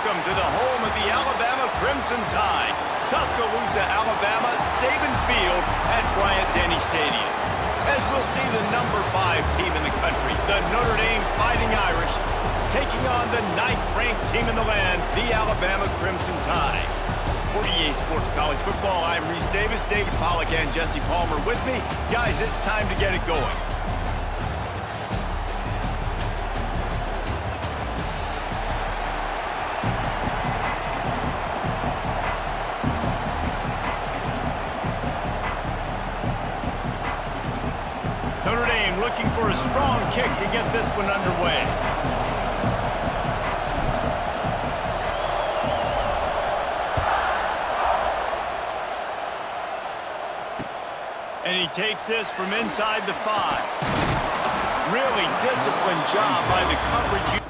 Welcome to the home of the Alabama Crimson Tide, Tuscaloosa, Alabama, Saban Field at Bryant-Denny Stadium. As we'll see the number 5 team in the country, the Notre Dame Fighting Irish, taking on the 9th-ranked team in the land, the Alabama Crimson Tide. For EA Sports College Football, I'm Reese Davis, David Pollack, and Jesse Palmer with me. Guys, it's time to get it going. Notre Dame looking for a strong kick to get this one underway. And he takes this from inside the 5. Really disciplined job by the coverage.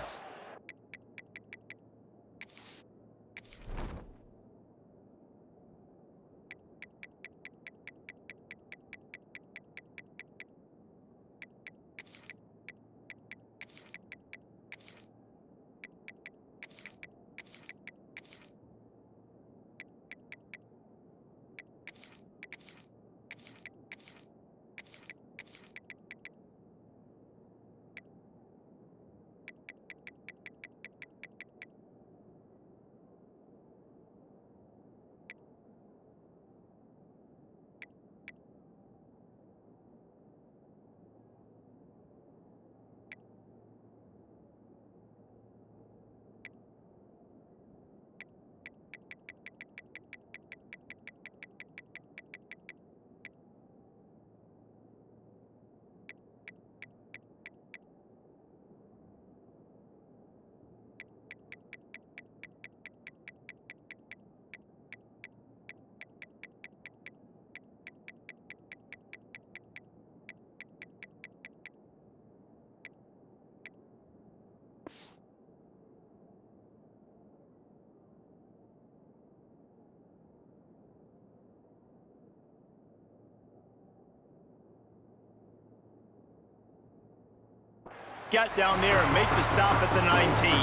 Get down there and make the stop at the 19.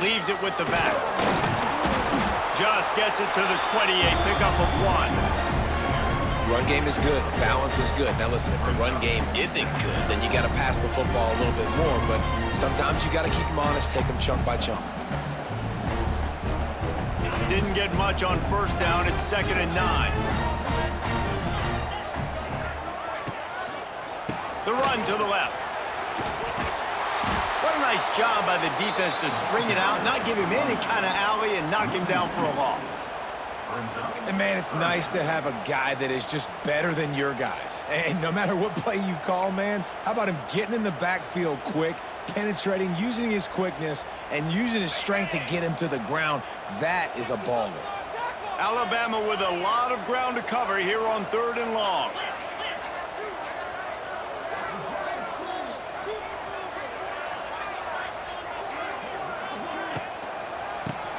Leaves it with the back. Just gets it to the 28, pickup of 1. Run game is good. Balance is good. Now listen, if the run game isn't good, then you got to pass the football a little bit more. But sometimes you got to keep them honest, take them chunk by chunk. Didn't get much on first down. It's 2nd and 9. The run to the left. What a nice job by the defense to string it out, not give him any kind of alley, and knock him down for a loss. And, man, it's nice to have a guy that is just better than your guys. And no matter what play you call, man, how about him getting in the backfield quick, penetrating, using his quickness, and using his strength to get him to the ground? That is a baller. Alabama with a lot of ground to cover here on 3rd and long.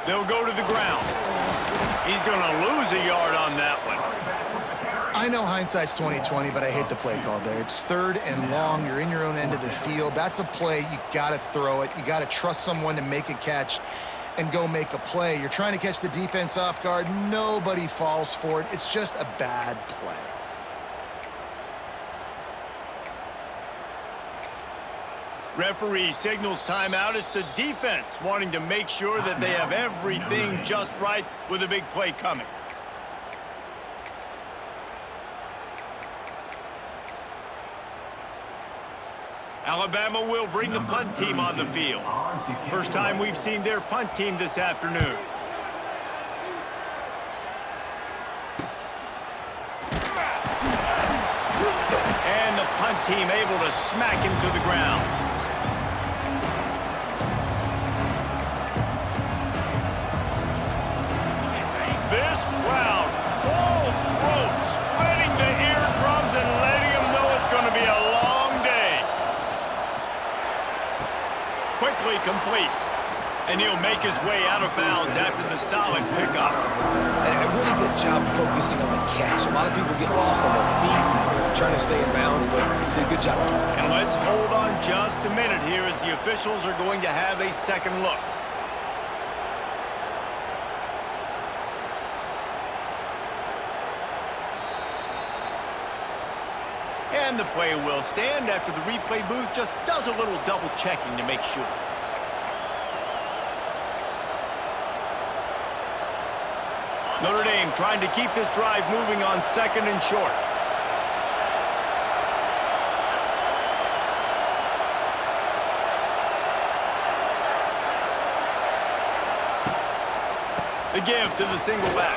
They'll go to the ground. He's going to lose a yard on that one. I know hindsight's 20/20, but I hate the play call there. It's 3rd and long. You're in your own end of the field. That's a play. You got to throw it. You got to trust someone to make a catch and go make a play. You're trying to catch the defense off guard. Nobody falls for it. It's just a bad play. Referee signals timeout. It's the defense wanting to make sure that they have everything just right with a big play coming. Alabama will bring the punt team on the field. First time we've seen their punt team this afternoon. And the punt team able to smack him to the ground. This crowd, full throat, spreading the eardrums and letting them virtually complete. And he'll make his way out of bounds after the solid pickup. And a really good job focusing on the catch. A lot of people get lost on their feet and trying to stay in bounds, but did a good job. And let's hold on just a minute here as the officials are going to have a second look. And the play will stand after the replay booth just does a little double checking to make sure. Notre Dame trying to keep this drive moving on 2nd and short. The give to the single back.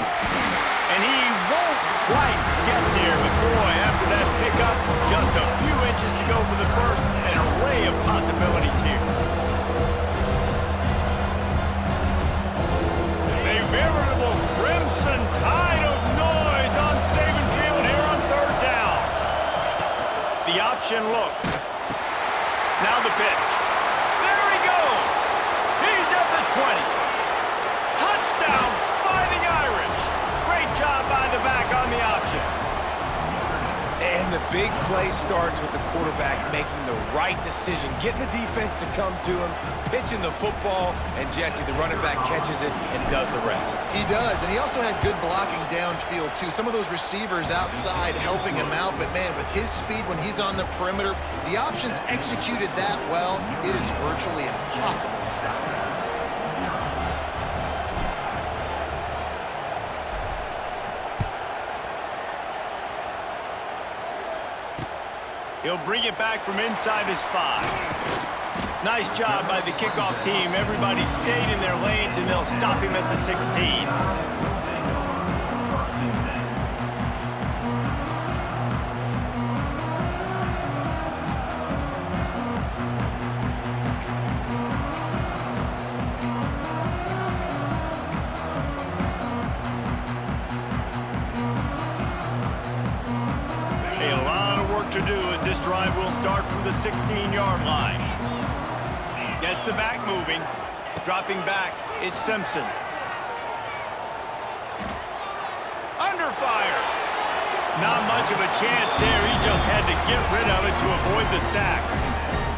And he won't quite get there, but boy, after that pickup, just a few inches to go for the first, an array of possibilities here. A veritable crimson tide of noise on Saban Field here on 3rd down. The option look. Now the pitch. There he goes. He's at the 20. Touchdown, Fighting Irish. Great job by the back on the option. And the big play starts with the quarterback making the right decision, getting the defense to come to him, pitching the football, and Jesse, the running back, catches it and does the rest. He does, and he also had good blocking downfield, too. Some of those receivers outside helping him out, but, man, with his speed when he's on the perimeter, the options executed that well, it is virtually impossible to stop. He'll bring it back from inside his 5. Nice job by the kickoff team. Everybody stayed in their lanes, and they'll stop him at the 16. To do as this drive will start from the 16-yard line. Gets the back moving. Dropping back, it's Simpson. Under fire. Not much of a chance there. He just had to get rid of it to avoid the sack.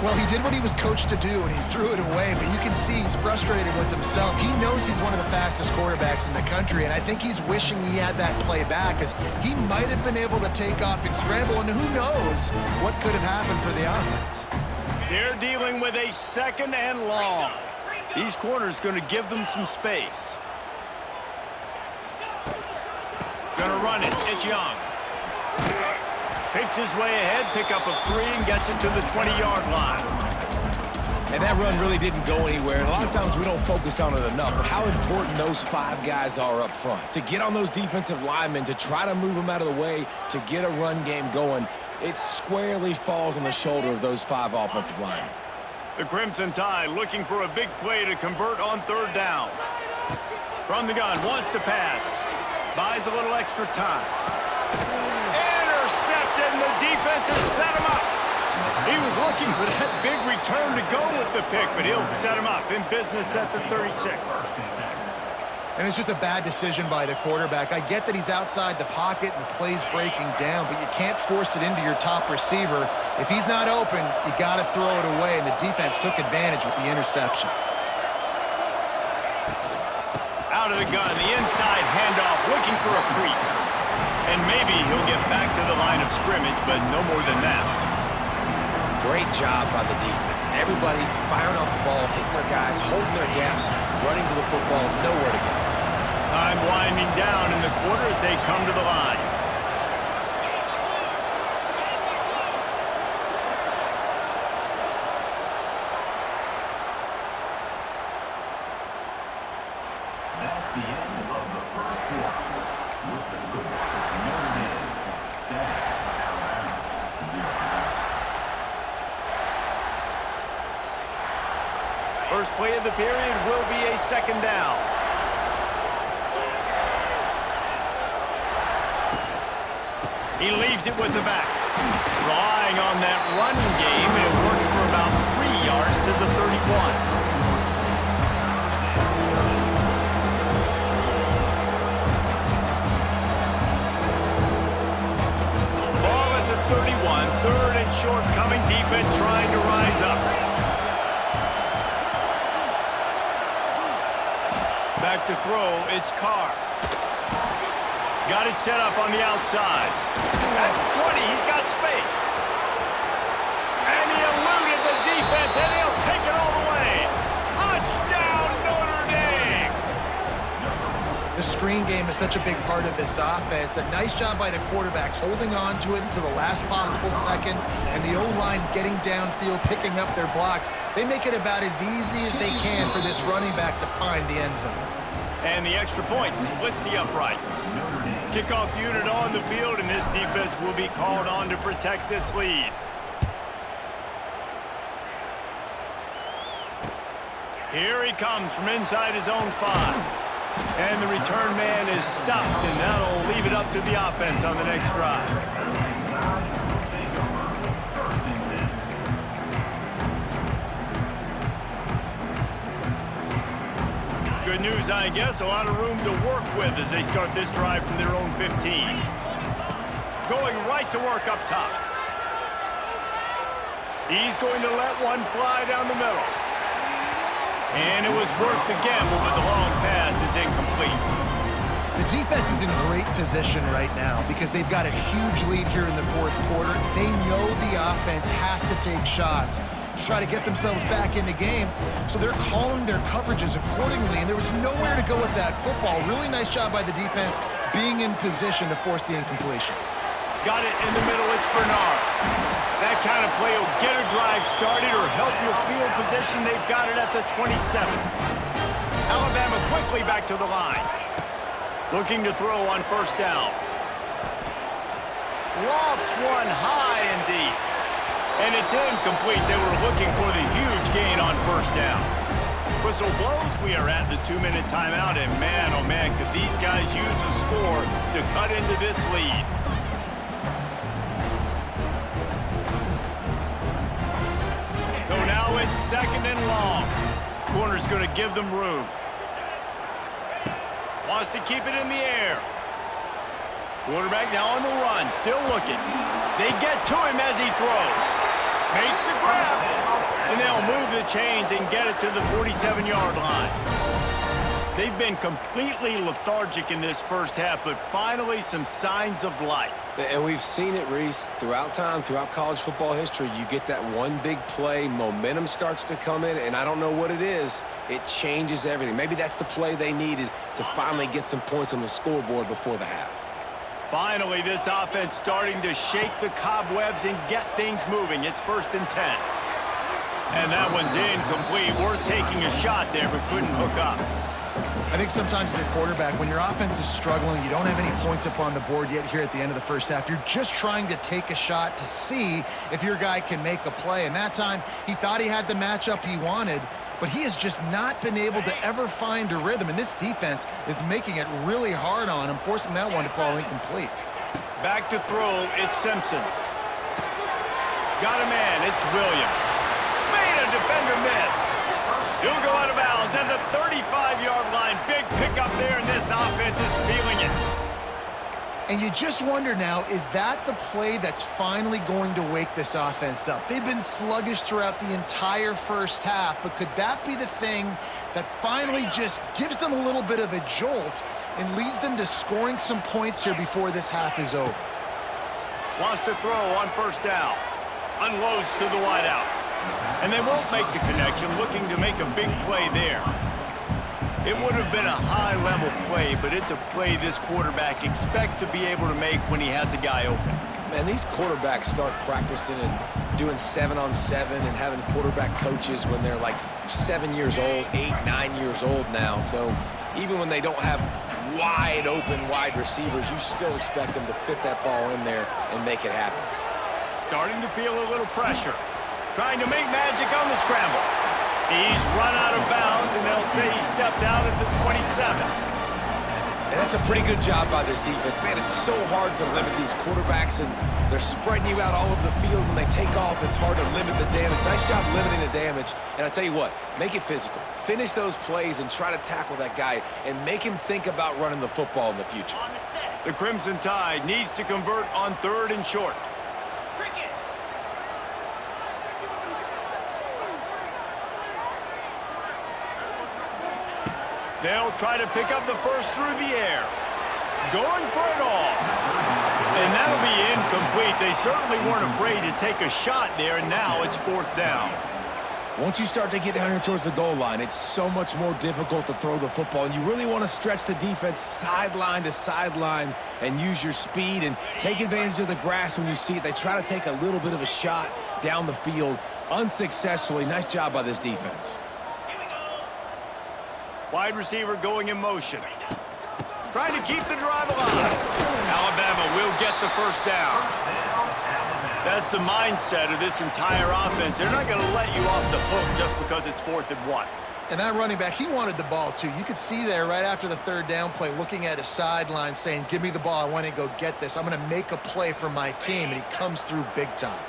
Well, he did what he was coached to do, and he threw it away, but you can see he's frustrated with himself. He knows he's one of the fastest quarterbacks in the country, and I think he's wishing he had that play back, because he might have been able to take off and scramble, and who knows what could have happened for the offense. They're dealing with a 2nd and long. These corners going to give them some space. Going to run it. It's Young. Picks his way ahead, pickup of 3, and gets it to the 20-yard line. And that run really didn't go anywhere. And a lot of times we don't focus on it enough, but how important those 5 guys are up front. To get on those defensive linemen, to try to move them out of the way, to get a run game going, it squarely falls on the shoulder of those 5 offensive linemen. The Crimson Tide looking for a big play to convert on 3rd down. From the gun, wants to pass. Buys a little extra time. And the defense has set him up. He was looking for that big return to go with the pick, but he'll set him up in business at the 36. And it's just a bad decision by the quarterback. I get that he's outside the pocket and the play's breaking down, but you can't force it into your top receiver. If he's not open, you got to throw it away, and the defense took advantage with the interception. Out of the gun, the inside handoff, looking for a crease. And maybe he'll get back to the line of scrimmage, but no more than that. Great job by the defense. Everybody firing off the ball, hitting their guys, holding their gaps, running to the football, nowhere to go. Time winding down in the quarter as they come to the line. That's the end of the first quarter. With the score, Notre Dame 7, Alabama 0. First play of the period will be a 2nd down. He leaves it with the back. Relying on that running game, and it works for about 3 yards to the 31. short coming, defense trying to rise up. Back to throw, it's Carr. Got it set up on the outside. That's 20, he's got space. And he eluded the defense, and he'll take it all the way. Touchdown, Notre Dame! The screen game is such a big part of this offense. A nice job by the quarterback holding on to it until the last possible second, and the O-line getting downfield, picking up their blocks. They make it about as easy as they can for this running back to find the end zone. And the extra point splits the uprights. Kickoff unit on the field, and this defense will be called on to protect this lead. Here he comes from inside his own 5. And the return man is stopped, and that'll leave it up to the offense on the next drive. Good news, I guess. A lot of room to work with as they start this drive from their own 15. Going right to work up top. He's going to let one fly down the middle. And it was worth the gamble, but the long pass is incomplete. The defense is in great position right now because they've got a huge lead here in the fourth quarter. They know the offense has to take shots to try to get themselves back in the game, so they're calling their coverages accordingly, and there was nowhere to go with that football. Really nice job by the defense being in position to force the incompletion. Got it in the middle, it's Bernard. That kind of play will get a drive started or help your field position. They've got it at the 27. Alabama quickly back to the line. Looking to throw on first down. Lofts one high and deep. And it's incomplete. They were looking for the huge gain on first down. Whistle blows. We are at the 2-minute timeout. And man, oh man, could these guys use a score to cut into this lead. So now it's second and long. Corner's going to give them room. Wants to keep it in the air. Quarterback now on the run, still looking. They get to him as he throws. Makes the grab. And they'll move the chains and get it to the 47-yard line. They've been completely lethargic in this first half, but finally some signs of life. And we've seen it, Reese, throughout time, throughout college football history. You get that one big play, momentum starts to come in, and I don't know what it is. It changes everything. Maybe that's the play they needed to finally get some points on the scoreboard before the half. Finally, this offense starting to shake the cobwebs and get things moving. It's 1st and 10. And that one's incomplete. Worth taking a shot there, but couldn't hook up. I think sometimes as a quarterback, when your offense is struggling, you don't have any points up on the board yet here at the end of the first half. You're just trying to take a shot to see if your guy can make a play. And that time, he thought he had the matchup he wanted, but he has just not been able to ever find a rhythm. And this defense is making it really hard on him, forcing that one to fall incomplete. Back to throw, it's Simpson. Got a man, it's Williams. Made a defender miss. He'll go out of bounds at the 35-yard line. Big pickup there, and this offense is feeling it. And you just wonder now, is that the play that's finally going to wake this offense up? They've been sluggish throughout the entire first half, but could that be the thing that finally just gives them a little bit of a jolt and leads them to scoring some points here before this half is over? Wants to throw on first down. Unloads to the wideout. And they won't make the connection, looking to make a big play there. It would have been a high-level play, but it's a play this quarterback expects to be able to make when he has a guy open. Man, these quarterbacks start practicing and doing 7-on-7 and having quarterback coaches when they're like 7 years old, 8, 9 years old now. So even when they don't have wide open wide receivers, you still expect them to fit that ball in there and make it happen. Starting to feel a little pressure. Trying to make magic on the scramble. He's run out of bounds, and they'll say he stepped out at the 27. And that's a pretty good job by this defense. Man, it's so hard to limit these quarterbacks, and they're spreading you out all over the field. When they take off, it's hard to limit the damage. Nice job limiting the damage. And I tell you what, make it physical. Finish those plays and try to tackle that guy and make him think about running the football in the future. The Crimson Tide needs to convert on 3rd and short. They'll try to pick up the first through the air. Going for it all. And that'll be incomplete. They certainly weren't afraid to take a shot there, and now it's 4th down. Once you start to get down here towards the goal line, it's so much more difficult to throw the football, and you really want to stretch the defense sideline to sideline and use your speed and take advantage of the grass when you see it. They try to take a little bit of a shot down the field unsuccessfully. Nice job by this defense. Wide receiver going in motion. Trying to keep the drive alive. Alabama will get the first down. That's the mindset of this entire offense. They're not going to let you off the hook just because it's 4th and 1. And that running back, he wanted the ball too. You could see there right after the 3rd down play, looking at his sideline saying, give me the ball, I want to go get this. I'm going to make a play for my team, and he comes through big time.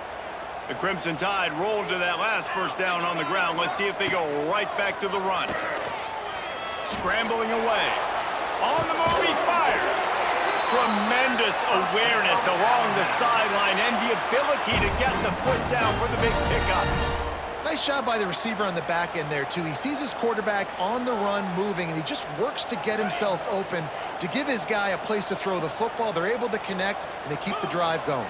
The Crimson Tide rolled to that last first down on the ground. Let's see if they go right back to the run. Scrambling away. On the move, he fires. Tremendous awareness along the sideline and the ability to get the foot down for the big pickup. Nice job by the receiver on the back end there, too. He sees his quarterback on the run moving, and he just works to get himself open to give his guy a place to throw the football. They're able to connect, and they keep the drive going.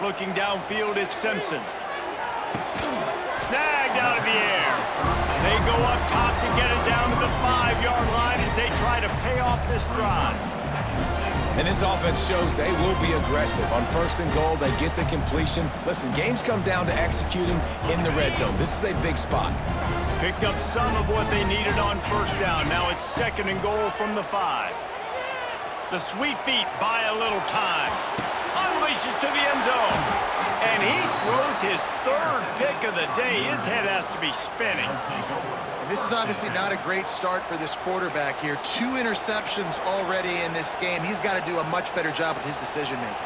Looking downfield, it's Simpson. Snagged out of the air. They go up top to get it down to the 5-yard line as they try to pay off this drive. And this offense shows they will be aggressive. On 1st and goal, they get the completion. Listen, games come down to executing in the red zone. This is a big spot. Picked up some of what they needed on 1st down. Now it's 2nd and goal from the 5. The sweet feet buy a little time. Unleashes to the end zone. And he throws his 3rd pick of the day. His head has to be spinning. This is obviously not a great start for this quarterback here. 2 interceptions already in this game. He's got to do a much better job with his decision-making.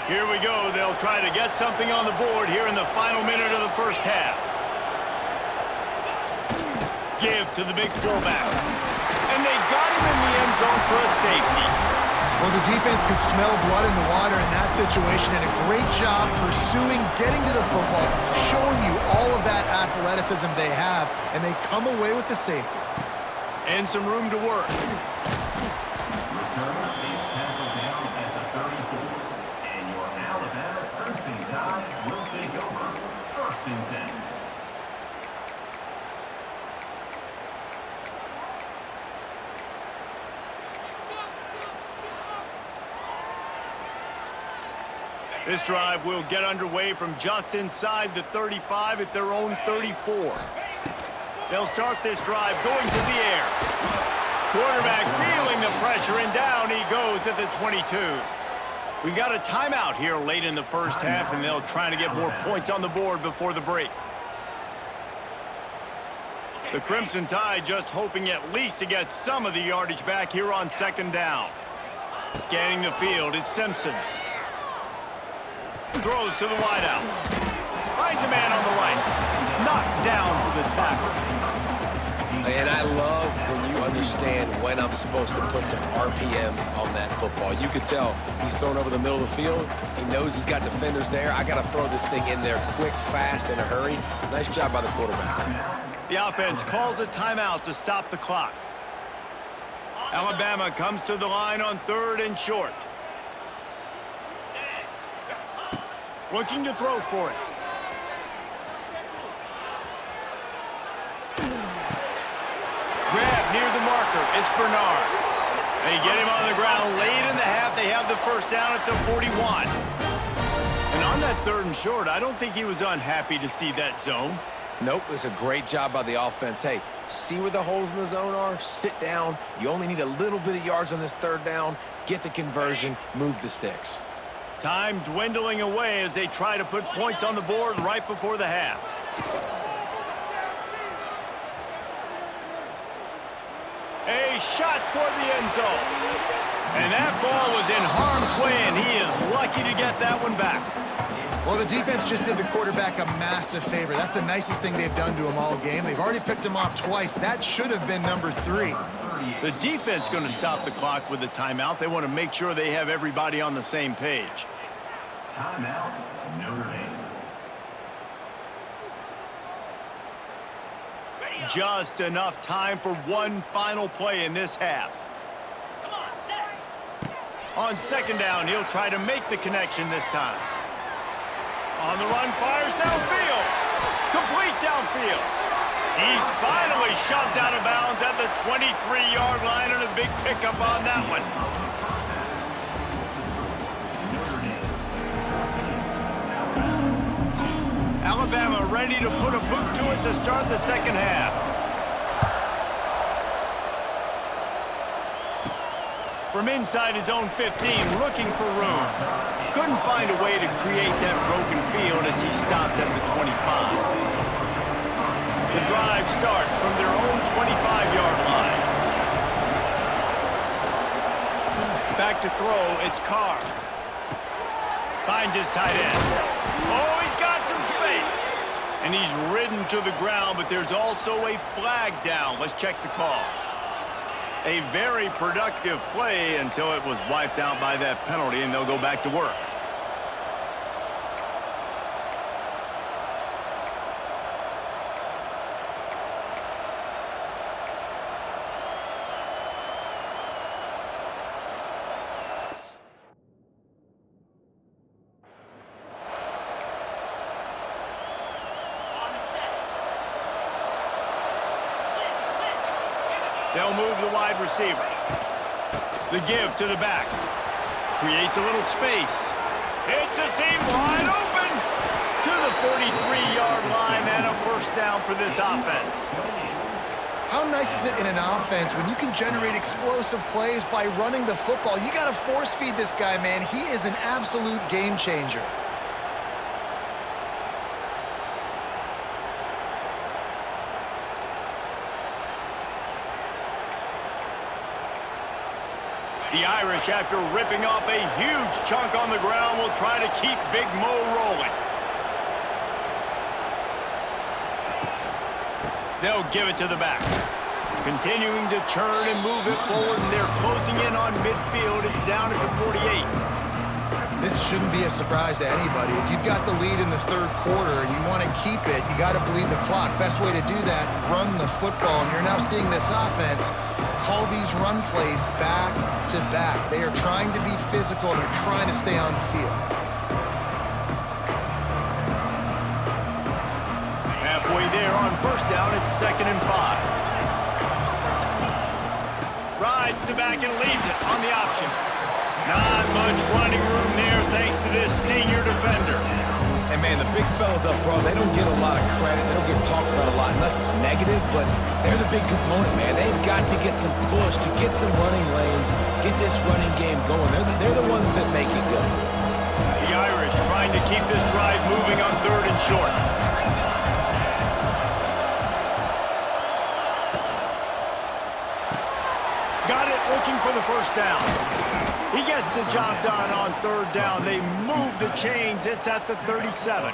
Here we go. They'll try to get something on the board here in the final minute of the first half. Give to the big fullback. And they got him in the end zone for a safety. Well, the defense could smell blood in the water in that situation, and a great job pursuing, getting to the football, showing you all of that athleticism they have, and they come away with the safety. And some room to work. Return is tackled down at the 34. And your Alabama Crimson Tide will take over 1st and 10. This drive will get underway from just inside the 35 at their own 34. They'll start this drive going to the air. Quarterback feeling the pressure, and down he goes at the 22. We got a timeout here late in the first half, and they'll try to get more points on the board before the break. The Crimson Tide just hoping at least to get some of the yardage back here on 2nd down. Scanning the field, it's Simpson. Throws to the wideout. Finds a man on the right. Knocked down for the tackle. And I love when you understand when I'm supposed to put some RPMs on that football. You could tell he's thrown over the middle of the field. He knows he's got defenders there. I got to throw this thing in there quick, fast, in a hurry. Nice job by the quarterback. The offense calls a timeout to stop the clock. Alabama comes to the line on 3rd and short. Looking to throw for it. Grab near the marker. It's Bernard. They get him on the ground late in the half. They have the first down at the 41. And on that 3rd and short, I don't think he was unhappy to see that zone. Nope, it's a great job by the offense. Hey, see where the holes in the zone are? Sit down. You only need a little bit of yards on this 3rd down. Get the conversion. Move the sticks. Time dwindling away as they try to put points on the board right before the half. A shot toward the end zone. And that ball was in harm's way, and he is lucky to get that one back. Well, the defense just did the quarterback a massive favor. That's the nicest thing they've done to him all game. They've already picked him off twice. That should have been number 3. The defense going to stop the clock with a timeout. They want to make sure they have everybody on the same page. Timeout, Notre Dame. Just enough time for one final play in this half. On second down, he'll try to make the connection this time. On the run, fires downfield. Complete downfield. He's finally shoved out of bounds at the 23-yard line, and a big pickup on that one. Alabama ready to put a boot to it to start the second half. From inside his own 15, looking for room. Couldn't find a way to create that broken field as he stopped at the 25. The drive starts from their own 25-yard line. Back to throw, it's Carr. Finds his tight end. Oh, he's got some space. And he's ridden to the ground, but there's also a flag down. Let's check the call. A very productive play until it was wiped out by that penalty, and they'll go back to work. They'll move the wide receiver. The give to the back. Creates a little space. It's a seam wide open to the 43-yard line, and a first down for this offense. How nice is it in an offense when you can generate explosive plays by running the football? You got to force feed this guy, man. He is an absolute game changer. The Irish, after ripping off a huge chunk on the ground, will try to keep Big Mo rolling. They'll give it to the back. Continuing to turn and move it forward, and they're closing in on midfield. It's down at the 48. This shouldn't be a surprise to anybody. If you've got the lead in the third quarter and you want to keep it, you got to bleed the clock. Best way to do that, run the football. And you're now seeing this offense call these run plays back to back. They are trying to be physical, and they're trying to stay on the field. Halfway there on first down, it's 2nd and 5. Rides the back and leaves it on the option. Not much running room there thanks to this senior defender. And man, the big fellas up front, they don't get a lot of credit. They don't get talked about a lot unless it's negative, but they're the big component, man. They've got to get some push, to get some running lanes, get this running game going. They're the ones that make it go. The Irish trying to keep this drive moving on 3rd and short. Got it, looking for the first down. He gets the job done on 3rd down. They move the chains. It's at the 37.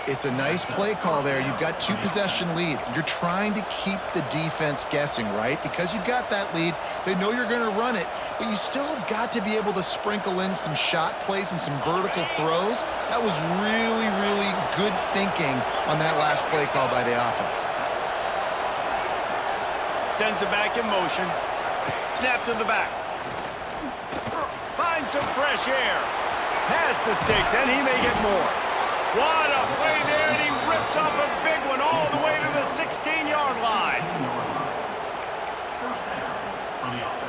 It's a nice play call there. You've got 2-possession lead. You're trying to keep the defense guessing, right? Because you've got that lead, they know you're going to run it, but you still have got to be able to sprinkle in some shot plays and some vertical throws. That was really, really good thinking on that last play call by the offense. Sends it back in motion. Snap to the back. Finds some fresh air. Past the sticks, and he may get more. What a play there, and he rips off a big one all the way to the 16-yard line. First down for the offense.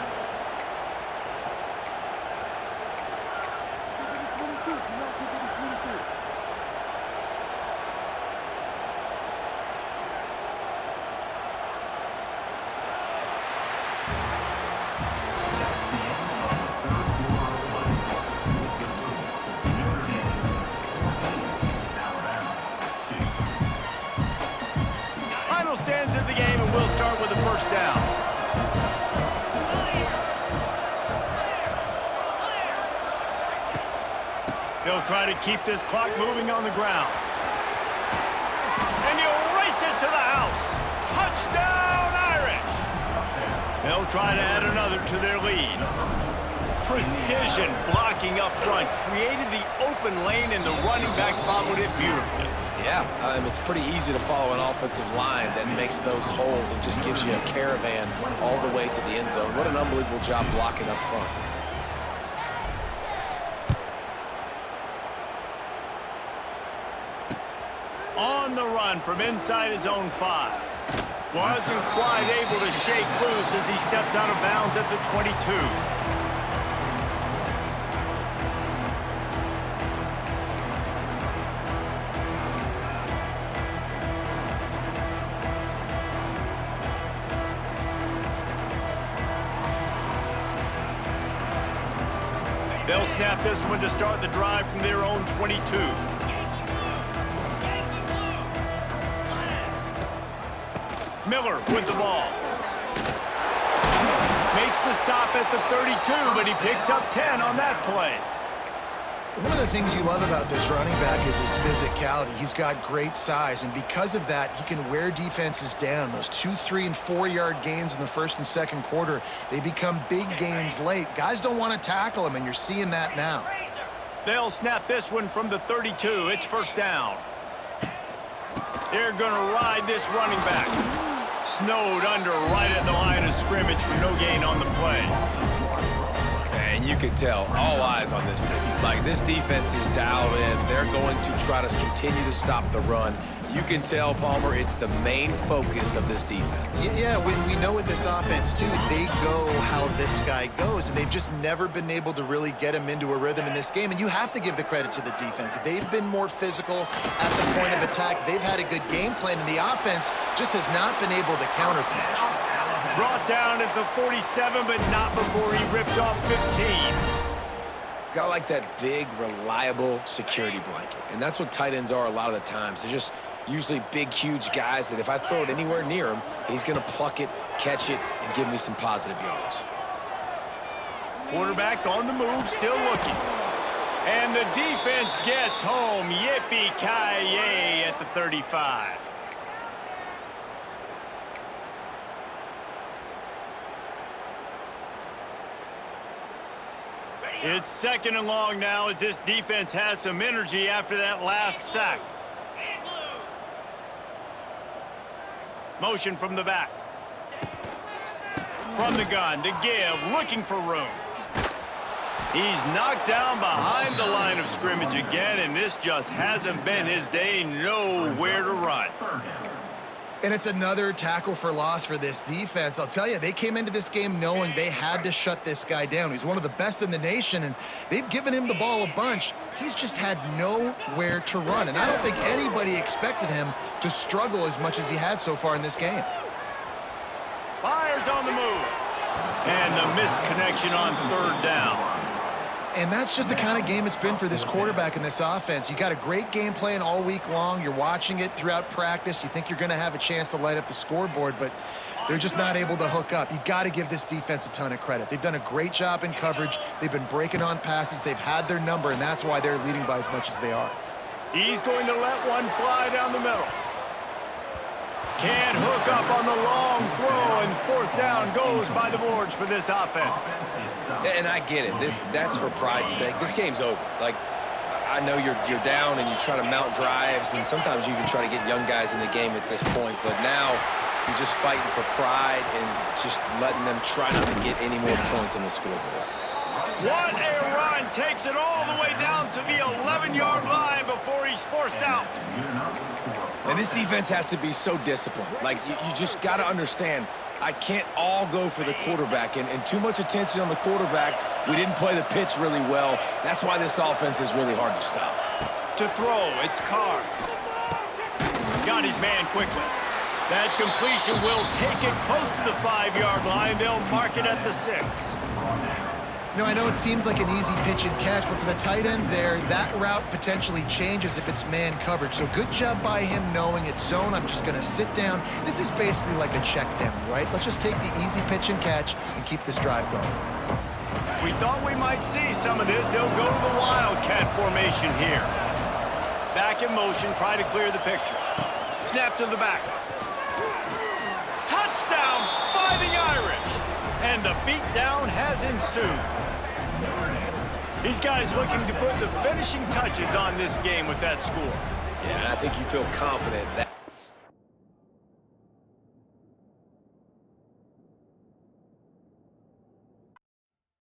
Stands of the game, and we'll start with the first down. He'll try to keep this clock moving on the ground. And he'll race it to the house. Touchdown, Irish! They'll try to add another to their lead. Precision blocking up front created the open lane, and the running back followed it beautifully. Yeah, it's pretty easy to follow an offensive line that makes those holes and just gives you a caravan all the way to the end zone. What an unbelievable job blocking up front. On the run from inside his own 5. Wasn't quite able to shake loose as he steps out of bounds at the 22. They'll snap this one to start the drive from their own 22. Miller with the ball. Makes the stop at the 32, but he picks up 10 on that play. One of the things you love about this running back is his physicality. He's got great size, and because of that, he can wear defenses down. Those 2, 3, and 4-yard gains in the first and second quarter, they become big gains late. Guys don't want to tackle him, and you're seeing that now. They'll snap this one from the 32. It's first down. They're going to ride this running back. Snowed under right at the line of scrimmage for no gain on the play. And you can tell, all eyes on this team. Like, this defense is dialed in. They're going to try to continue to stop the run. You can tell, Palmer, it's the main focus of this defense. Yeah, when we know with this offense, too, they go how this guy goes, and they've just never been able to really get him into a rhythm in this game, and you have to give the credit to the defense. They've been more physical at the point of attack. They've had a good game plan, and the offense just has not been able to counterpunch. Brought down at the 47, but not before he ripped off 15. Got like that big, reliable security blanket. And that's what tight ends are a lot of the times. They're just usually big, huge guys that if I throw it anywhere near him, he's going to pluck it, catch it, and give me some positive yards. Quarterback on the move, still looking. And the defense gets home. Yippee-ki-yay at the 35. It's second and long now as this defense has some energy after that last sack. Motion from the back. From the gun to give, looking for room. He's knocked down behind the line of scrimmage again, and this just hasn't been his day. Nowhere to run. And it's another tackle for loss for this defense. I'll tell you, they came into this game knowing they had to shut this guy down. He's one of the best in the nation, and they've given him the ball a bunch. He's just had nowhere to run, and I don't think anybody expected him to struggle as much as he had so far in this game. Fires on the move. And the misconnection on third down. And that's just the kind of game it's been for this quarterback in this offense. You got a great game plan all week long. You're watching it throughout practice. You think you're going to have a chance to light up the scoreboard, but they're just not able to hook up. You got to give this defense a ton of credit. They've done a great job in coverage. They've been breaking on passes. They've had their number, and that's why they're leading by as much as they are. He's going to let one fly down the middle. Can't hook up on the long throw, and fourth down goes by the boards for this offense. And I get it. That's for pride's sake. This game's over. Like, I know you're down and you try to mount drives, and sometimes you even try to get young guys in the game at this point. But now you're just fighting for pride and just letting them try not to get any more points on the scoreboard. What a run! Takes it all the way down to the 11-yard line before he's forced out. And this defense has to be so disciplined. Like, you just got to understand, I can't all go for the quarterback, and too much attention on the quarterback. We didn't play the pitch really well. That's why this offense is really hard to stop. To throw, it's Carr. Got his man quickly. That completion will take it close to the 5-yard line. They'll mark it at the 6. You know, I know it seems like an easy pitch and catch, but for the tight end there, that route potentially changes if it's man coverage. So good job by him knowing it's zone. I'm just going to sit down. This is basically like a check down, right? Let's just take the easy pitch and catch and keep this drive going. We thought we might see some of this. They'll go to the Wildcat formation here. Back in motion, try to clear the picture. Snap to the back. Touchdown, Fighting Irish! And the beatdown has ensued. These guys looking to put the finishing touches on this game with that score. Yeah, I think you feel confident that